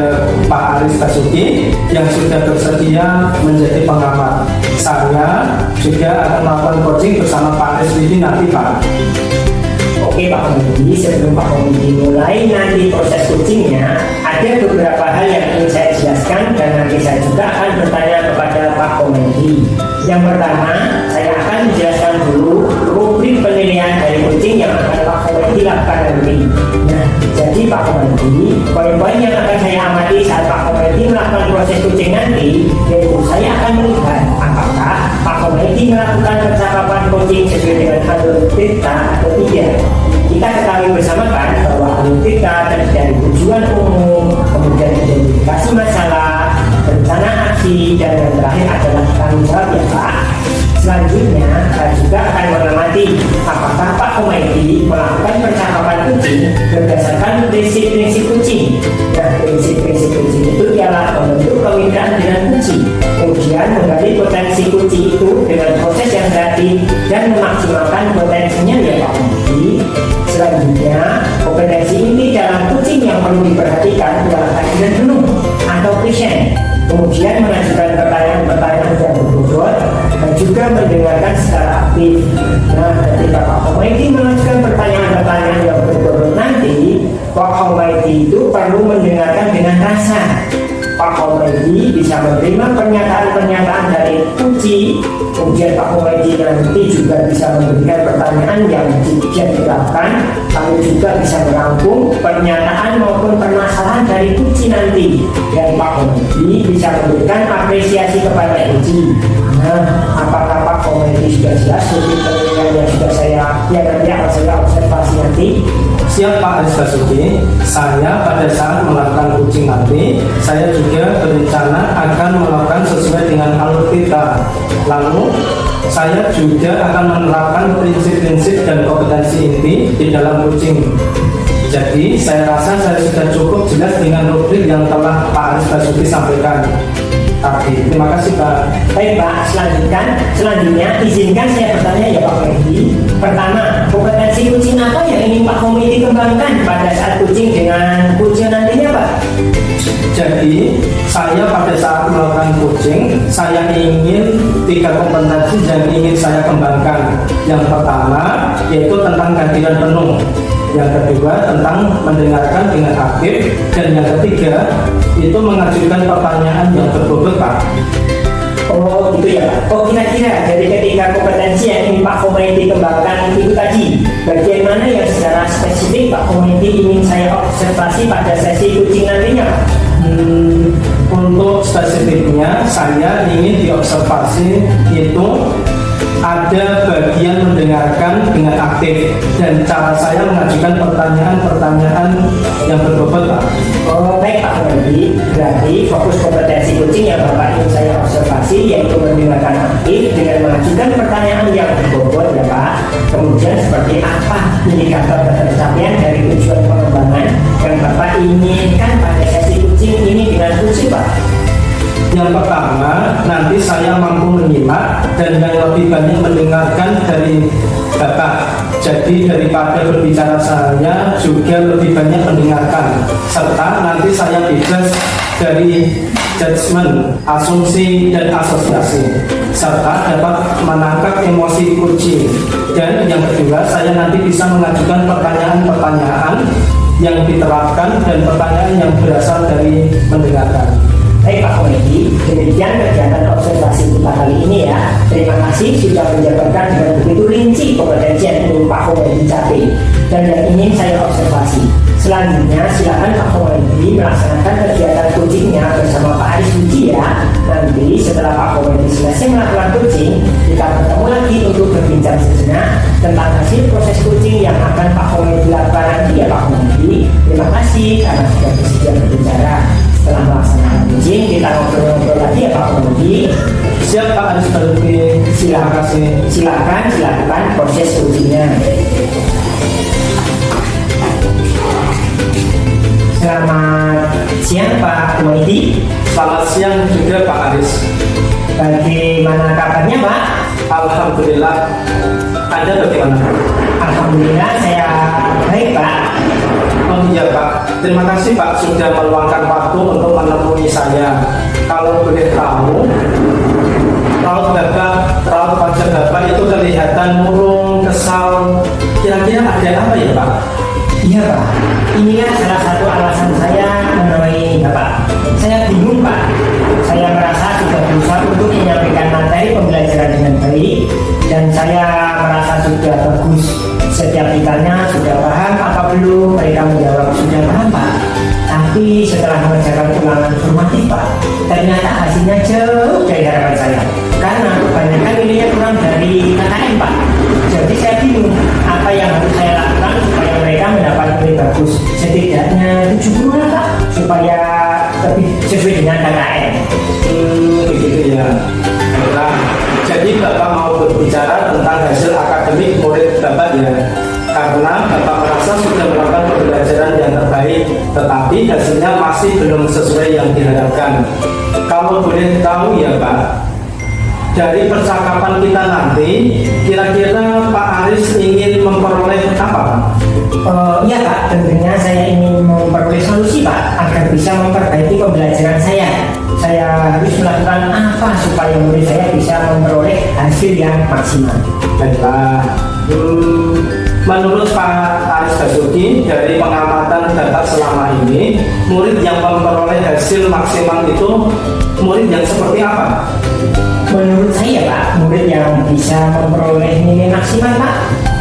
Pak Aris Basuki yang sudah bersedia menjadi pengamat. Saya juga akan melakukan coaching bersama Pak Aris Budi nanti Pak. Oke Pak Komedi, sebelum Pak Komedi mulai nanti proses coachingnya, ada beberapa hal yang ingin saya jelaskan dan nanti saya juga akan bertanya kepada Pak Komedi. Yang pertama, saya akan menjelaskan dulu rubrik penilaian dari coaching yang akan Pak Komedi lakukan nanti. Nah, jadi Pak Komedi, poin-poin yang akan saya amati saat Pak Komedi melakukan proses coaching nanti, yaitu saya akan melihat apakah Pak Komedi melakukan percakapan coaching sesuai dengan alur cerita atau tidak. Kita ketahui bersama kan bahwa alur cerita terdiri dari tujuan umum, kemudian identifikasi masalah, rencana aksi, dan yang terakhir adalah tanggung jawab ya Pak. Selanjutnya, saya juga akan mengamati apakah Pak Komedi melakukan percakapan coaching berdasarkan prinsip-prinsip coaching. Nah, prinsip-prinsip coaching itu ialah membentuk kemitraan dengan coaching, kemudian menggali potensi coaching itu dengan proses yang kreatif dan memaksimalkan potensinya ya Pak Komedi. Selanjutnya, kompetensi inti dalam coaching yang perlu diperhatikan adalah kehadiran penuh atau present. Kemudian mengajukan pertanyaan-pertanyaan yang berbobot dan juga mendengarkan secara aktif. Nah, ketika Pak Komedi mengajukan pertanyaan-pertanyaan yang berbobot nanti, Pak Komedi itu perlu mendengarkan dengan rasa. Pak Komedi bisa menerima pernyataan-pernyataan dari kunci, kemudian Pak Komedi nanti juga bisa memberikan pertanyaan yang bisa dilakukan, lalu juga bisa merangkum pernyataan maupun permasalahan dari kunci nanti, dan Pak Komedi bisa memberikan apresiasi kepada kunci. Nah, apakah Pak Komedi sudah jelas untuk penilaian yang sudah yang nanti akan saya observasi nanti? Siap Pak Aris Basuki, saya pada saat melakukan coaching nanti, saya juga berencana akan melakukan sesuai dengan alur kita. Lalu, saya juga akan menerapkan prinsip-prinsip dan kompetensi inti di dalam coaching. Jadi, saya rasa saya sudah cukup jelas dengan rubrik yang telah Pak Aris Basuki sampaikan tadi. Terima kasih Pak. Baik Pak, selanjutnya izinkan saya bertanya ya Pak Komedi. Pertama, kompetensi coaching apa yang ingin Pak Komedi kembangkan pada saat coaching dengan coaching nantinya Pak? Jadi, saya pada saat melakukan coaching, saya ingin 3 kompetensi yang ingin saya kembangkan. Yang pertama, yaitu tentang kehadiran penuh. Yang kedua, tentang mendengarkan dengan aktif. Dan yang ketiga, itu mengajukan pertanyaan yang berbobot, Pak. Oh gitu ya Pak. Oh kira-kira dari ketiga kompetensi yang ingin Pak Komedi kembangkan itu tadi, bagian mana yang secara spesifik Pak Komedi ingin saya observasi pada sesi coaching nantinya Pak? Untuk spesifiknya, saya ingin diobservasi itu ada bagian mendengarkan dengan aktif dan cara saya mengajukan pertanyaan-pertanyaan yang berbobot, Pak. Oh baik Pak Komedi, berarti fokus kompetensi coaching yang Bapak ingin saya observasi yaitu mendengarkan aktif dengan mengajukan pertanyaan yang berbobot ya Pak. Kemudian seperti apa indikator pencapaian dari tujuan pengembangan yang Bapak inginkan pada sesi coaching ini dengan coaching Pak? Yang pertama, nanti saya mampu menyimak dan yang lebih banyak mendengarkan dari Bapak. Jadi daripada berbicara saya juga lebih banyak mendengarkan. Serta nanti saya bebas dari judgement, asumsi, dan asosiasi. Serta dapat menangkap emosi coaching. Dan yang kedua, saya nanti bisa mengajukan pertanyaan-pertanyaan yang diterapkan dan pertanyaan yang berasal dari mendengarkan. Baik Pak Komedi, demikian kegiatan observasi kita kali ini ya. Terima kasih sudah menjabarkan dengan begitu rinci kompetensi yang ingin Pak Komedi capai dan yang ingin saya observasi. Selanjutnya silakan Pak Komedi melaksanakan kegiatan coachingnya bersama Pak Aris Budi ya. Nanti setelah Pak Komedi selesai melakukan coaching, kita bertemu lagi untuk berbincang sejenak tentang hasil proses coaching yang akan Pak Komedi lakukan nanti ya Pak Komedi. Terima kasih karena sudah bersedia berbicara. Setelah melaksanakan coaching, kita ngobrol-ngobrol lagi ya Pak Komedi. Siap Pak Aris Basuki. Terima kasih. Silakan dilakukan proses coachingnya. Selamat siang Pak Komedi. Selamat siang juga Pak Aris. Bagaimana kabarnya Pak? Alhamdulillah. Anda bagaimana? Alhamdulillah saya baik Pak. Oh iya Pak, terima kasih Pak sudah meluangkan waktu untuk menemui saya. Kalau boleh tahu, raut wajah Bapak itu kelihatan murung, kesal. Kira-kira ada apa ya Pak? Iya Pak, inilah salah satu alasan saya menemui Bapak. Saya bingung Pak. Saya merasa sudah berusaha untuk menyampaikan materi pembelajaran dengan baik dan saya merasa sudah bagus. Setiap ditanya sudah paham apa belum, mereka menjawab sudah paham Pak. Tapi setelah mengerjakan ulangan formatif Pak, ternyata hasilnya jauh dari harapan saya. Karena kebanyakan nilainya kurang dari KKM Pak. Jadi saya bingung apa yang harus saya lakukan supaya mereka mendapat nilai bagus. Setidaknya 70 lah Pak, supaya lebih sesuai dengan KKM. Begitu ya. Baiklah. Jadi Bapak mau berbicara tentang hasil akademik murid Bapak ya. Karena Bapak merasa sudah melakukan pembelajaran yang terbaik, tetapi hasilnya masih belum sesuai yang diharapkan. Kalau boleh tahu ya Pak, dari percakapan kita nanti, kira-kira Pak Aris ingin memperoleh apa? Iya Pak, tentunya saya ingin memperoleh solusi Pak agar bisa memperbaiki pembelajaran saya. Saya harus melakukan apa supaya murid saya bisa memperoleh hasil yang maksimal. Baiklah. Menurut Pak Aris Basuki, dari pengamatan data selama ini, murid yang memperoleh hasil maksimal itu murid yang seperti apa? Menurut saya Pak, murid yang bisa memperoleh nilai maksimal Pak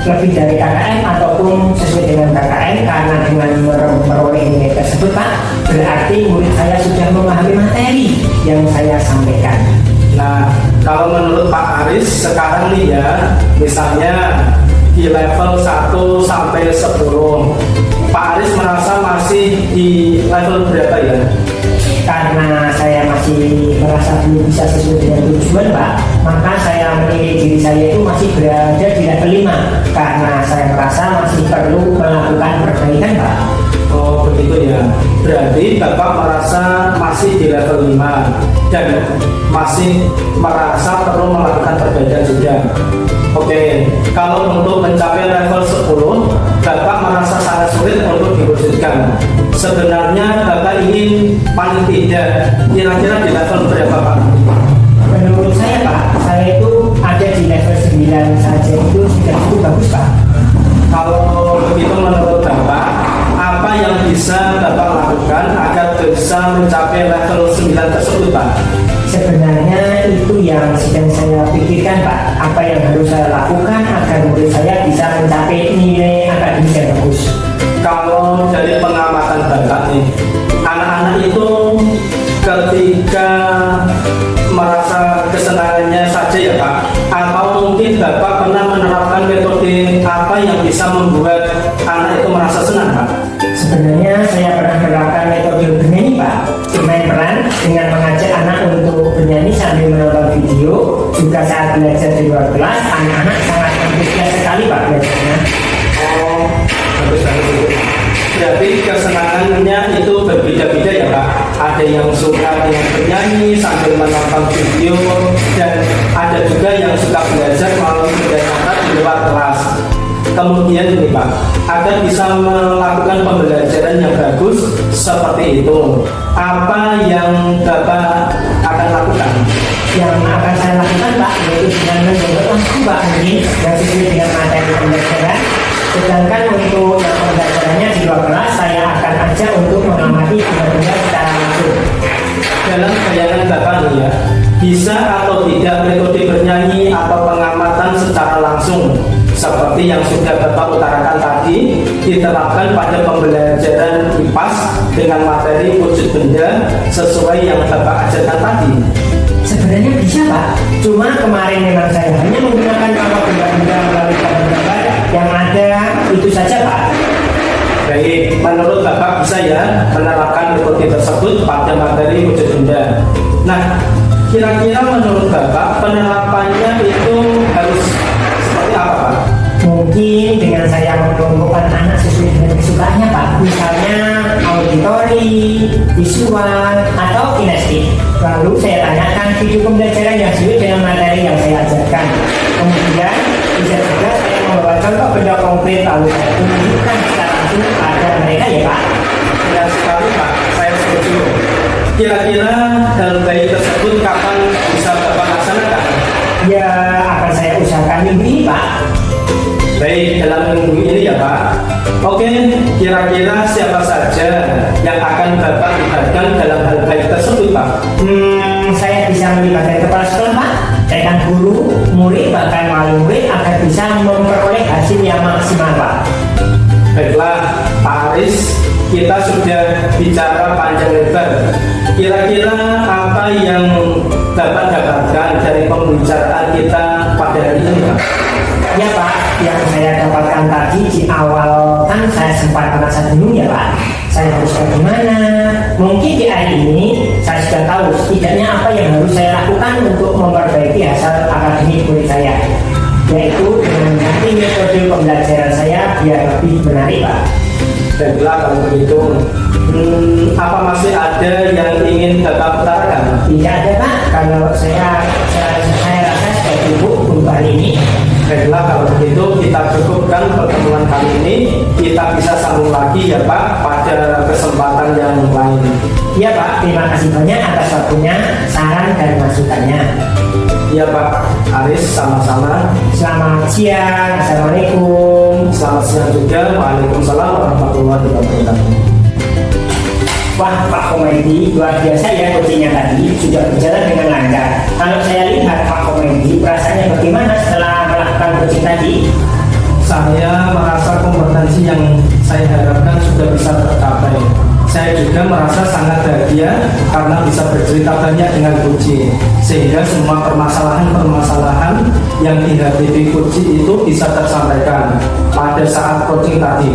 lebih dari KKM ataupun sesuai dengan KKM, karena dengan memperoleh nilai tersebut Pak berarti murid saya sudah memahami materi yang saya sampaikan. Nah, kalau menurut Pak Aris sekarang nih ya, misalnya di level 1 sampai 10. Pak Aris merasa masih di level berapa ya? Karena saya masih merasa belum bisa sesuai dengan tujuan Pak, maka saya menilai diri saya itu masih berada di level 5 karena saya merasa masih perlu melakukan perbaikan Pak. Oh begitu ya. Berarti Bapak merasa masih di level 5 dan masih merasa perlu melakukan perbaikan juga. Oke, kalau untuk mencapai level 10 Bapak merasa sangat sulit untuk diwujudkan. Sebenarnya Bapak ingin paling tidak kira-kira di level berapa Pak? Menurut saya Pak, saya itu ada di level 9 saja itu sudah cukup bagus Pak. Kalau begitu menurut Bapak, apa yang bisa Bapak lakukan agar bisa mencapai level 9 tersebut Pak? Sebenarnya itu yang sedang saya pikirkan Pak. Apa yang harus saya lakukan agar murid saya bisa mencapai nilai akademis yang bagus. Kalau dari pengamatan Bapak nih, anak-anak itu ketika merasa kesenangannya saja ya Pak, atau mungkin Bapak pernah menerapkan metode apa yang bisa membuat anak itu merasa senang Pak? Sebenarnya saya pernah menerapkan metode bernyanyi Pak, bermain peran dengan mengajak anak untuk bernyanyi sambil menonton video. Juga saat belajar di luar kelas, anak-anak sangat antusias sekali Pak belajarnya. Oh, bagus banget. Berarti kesenangannya itu berbeda-beda ya Pak. Ada yang suka dengan bernyanyi sambil menonton video, dan ada juga yang suka belajar melalui benda nyata di luar kelas. Kemudian ini Pak, agar bisa melakukan pembelajaran yang bagus seperti itu, apa yang Bapak akan lakukan? Yang akan saya lakukan Pak, yaitu dengan mencoba langsung Pak ini yang sesuai dengan materi pembelajaran. Sedangkan untuk yang pembelajarannya di luar kelas, saya akan ajak untuk mengamati benda-benda secara langsung. Dalam bayangan Bapak nih ya, bisa atau tidak metode bernyanyi atau pengamatan secara langsung seperti yang sudah Bapak utarakan tadi diterapkan pada pembelajaran IPAS dengan materi wujud benda sesuai yang Bapak ajarkan tadi? Sebenarnya bisa Pak, cuma kemarin memang saya hanya menggunakan nama benda-benda melalui gambar yang ada itu saja Pak. Baik, menurut Bapak bisa ya menerapkan metode tersebut pada materi wujud benda. Nah, kira-kira menurut Bapak penerapannya itu harus seperti apa Pak? Mungkin dengan saya mengelompokkan anak sesuai dengan kesukaannya Pak. Misalnya auditori, visual, atau kinestik. Lalu saya tanyakan video pembelajaran yang sesuai dengan materi yang saya ajarkan. Kemudian bisa juga saya membawa contoh benda konkret lalu saya tunjukkan secara langsung pada mereka ya Pak. Benar sekali Pak, saya setuju. Kira-kira hal baik tersebut kapan bisa Bapak laksanakan? Ya akan saya usahakan minggu ini Pak. Baik, dalam minggu ini ya Pak. Oke, kira-kira siapa saja yang akan Bapak libatkan dalam hal baik tersebut Pak? Saya bisa melibatkan kepala sekolah Pak, rekan guru, murid, bahkan wali murid agar bisa memperoleh hasil yang maksimal Pak. Baiklah, Pak Aris, kita sudah bicara panjang lebar. Kira-kira apa yang Bapak dapatkan dari pembicaraan kita pada hari ini Pak? Ya Pak, yang saya dapatkan tadi di awal kan saya sempat merasa bingung ya Pak. Saya harus bagaimana? Mungkin di hari ini saya sudah tahu setidaknya apa yang harus saya lakukan untuk memperbaiki hasil akademik murid saya, yaitu dengan mengganti metode pembelajaran saya biar lebih menarik Pak. Baiklah kalau begitu, apa masih ada yang ingin Bapak utarakan? Tidak ada Pak, kalau saya rasa sudah cukup untuk hari ini. Baiklah kalau begitu kita cukupkan pertemuan kali ini. Kita bisa sambung lagi ya Pak pada kesempatan yang lain. Iya Pak, terima kasih banyak atas waktunya, saran dan masukannya. Iya Pak Aris, sama-sama. Selamat siang, Assalamualaikum. Selamat siang juga. Waalaikumsalam warahmatullahi wabarakatuh. Wah Pak Komedi, luar biasa ya coachingnya tadi, sudah berjalan dengan lancar. Kalau saya lihat Pak Komedi, perasaannya bagaimana setelah melakukan coaching tadi? Saya merasa kompetensi yang saya harapkan sudah bisa tercapai. Saya juga merasa sangat bahagia karena bisa bercerita banyak dengan Coach, sehingga semua permasalahan-permasalahan yang dihadapi kucing itu bisa tersampaikan pada saat coaching tadi.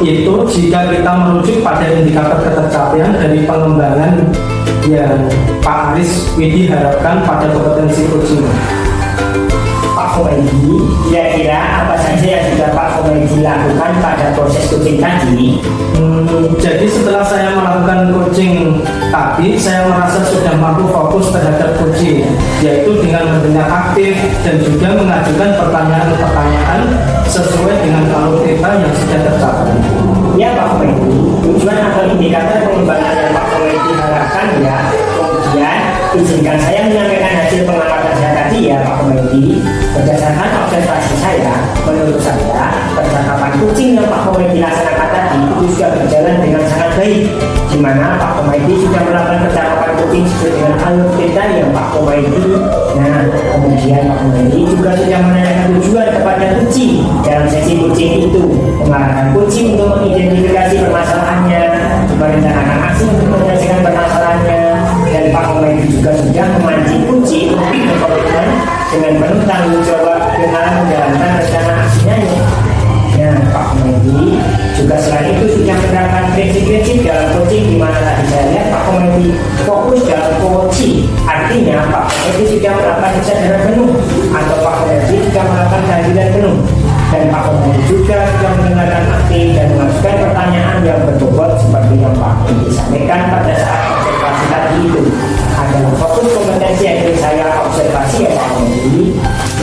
Itu jika kita merujuk pada indikator ketercapaian dari pengembangan yang Pak Aris Widi harapkan pada kompetensi coaching. Pak Komedi, kira-kira apa saja yang sudah Pak Komedi lakukan pada proses coaching tadi? Jadi setelah saya melakukan coaching tadi, saya merasa sudah mampu fokus terhadap coaching, yaitu dengan mendengar aktif dan juga mengajukan pertanyaan-pertanyaan sesuai dengan alur kita yang sudah tercapai. Ya Pak Komedi, tujuan atau indikator pengembangan yang Pak Komedi harapkan ya. Kemudian izinkan saya menyampaikan hasil pengamatan saya tadi ya Pak Komedi. Berdasarkan observasi saya, menurut saya percakapan kucing yang Pak Komedi laksanakan tadi itu sudah berjalan dengan sangat baik, di mana Pak Komedi sudah melakukan percakapan kucing sesuai dengan alur kita yang Pak Komedi. Nah, kemudian Pak Komedi juga sudah menanyakan tujuan kepada kucing dalam sesi kucing itu, mengarahkan kucing untuk mengidentifikasi permasalahannya, merencanakan aksi untuk menyelesaikan permasalahannya, dan Pak Komedi juga sudah memancing kucing untuk berkomitmen dengan penuh tanggung jawab dengan menjalankan rencana aksinya. Nah, Pak Komedi juga selain itu sudah menerapkan prinsip-prinsip dalam coaching, di mana tadi saya lihat Pak Komedi fokus dalam coaching. Artinya Pak Komedi sudah melakukan kesadaran penuh, atau Pak Komedi sudah melakukan kehadiran penuh, dan Pak Komedi juga sudah mendengarkan aktif dan mengajukan pertanyaan yang berbobot seperti yang Pak Komedi sampaikan pada saat observasi tadi itu. Adalah fokus kompetensi yang ingin saya observasi ya Pak Komedi.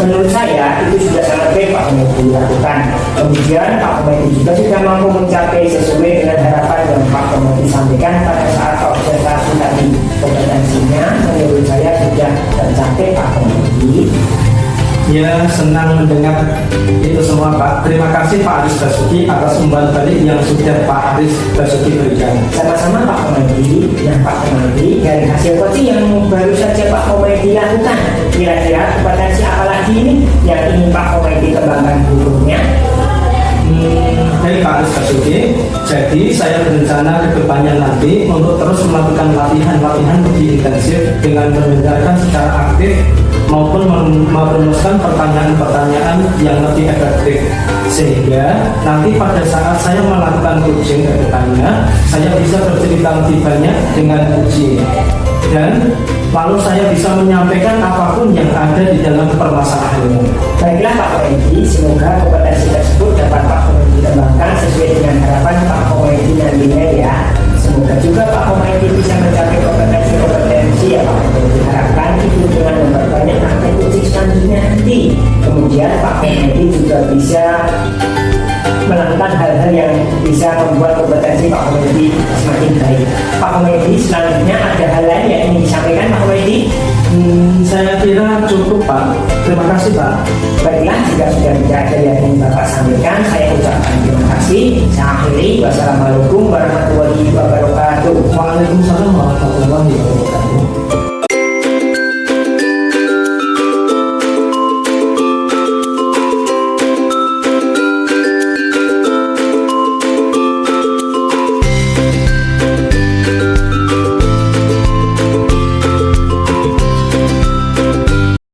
Menurut saya itu sudah sangat baik Pak Komedi lakukan. Kemudian Pak Komedi juga sudah mampu mencapai sesuai dengan harapan yang Pak Komedi sampaikan pada saat observasi tadi. Kompetensinya menurut saya sudah tercapai Pak Komedi. Ya, senang mendengar itu semua Pak. Terima kasih Pak Aris Basuki atas umpan balik yang sudah Pak Aris Basuki berikan. Sama-sama Pak Komedi. Nah Pak Komedi, dari hasil coaching yang baru saja Pak Komedi lakukan, kira-kira kompetensi apa lagi ini yang ingin Pak Komedi kembangkan berikutnya? Baik Pak Aris Basuki, jadi saya berencana ke depannya nanti untuk terus melakukan latihan-latihan lebih intensif dengan mendengarkan secara aktif maupun merumuskan pertanyaan-pertanyaan yang lebih efektif, sehingga nanti pada saat saya melakukan coaching ke depannya, saya bisa bercerita lebih banyak dengan coaching, dan lalu saya bisa menyampaikan apapun yang ada di dalam permasalahan. Baiklah Pak Komedi, semoga kompetensi tersebut dapat Pak Komedi kembangkan sesuai dengan harapan Pak Komedi nantinya ya. Semoga juga Pak Komedi bisa mencapai kompetensi yang Pak Komedi harapkan itu dengan memperbanyak praktek coaching selanjutnya nanti. Kemudian Pak Komedi juga bisa melakukan hal-hal yang bisa membuat kompetensi Pak Komedi semakin baik. Pak Komedi, selanjutnya ada hal lain yang ingin disampaikan Pak Komedi? Saya kira cukup Pak. Terima kasih Pak. Baiklah, jika sudah tidak ada yang ingin Bapak sampaikan, saya ucapkan terima kasih. Saya akhiri. Wassalamualaikum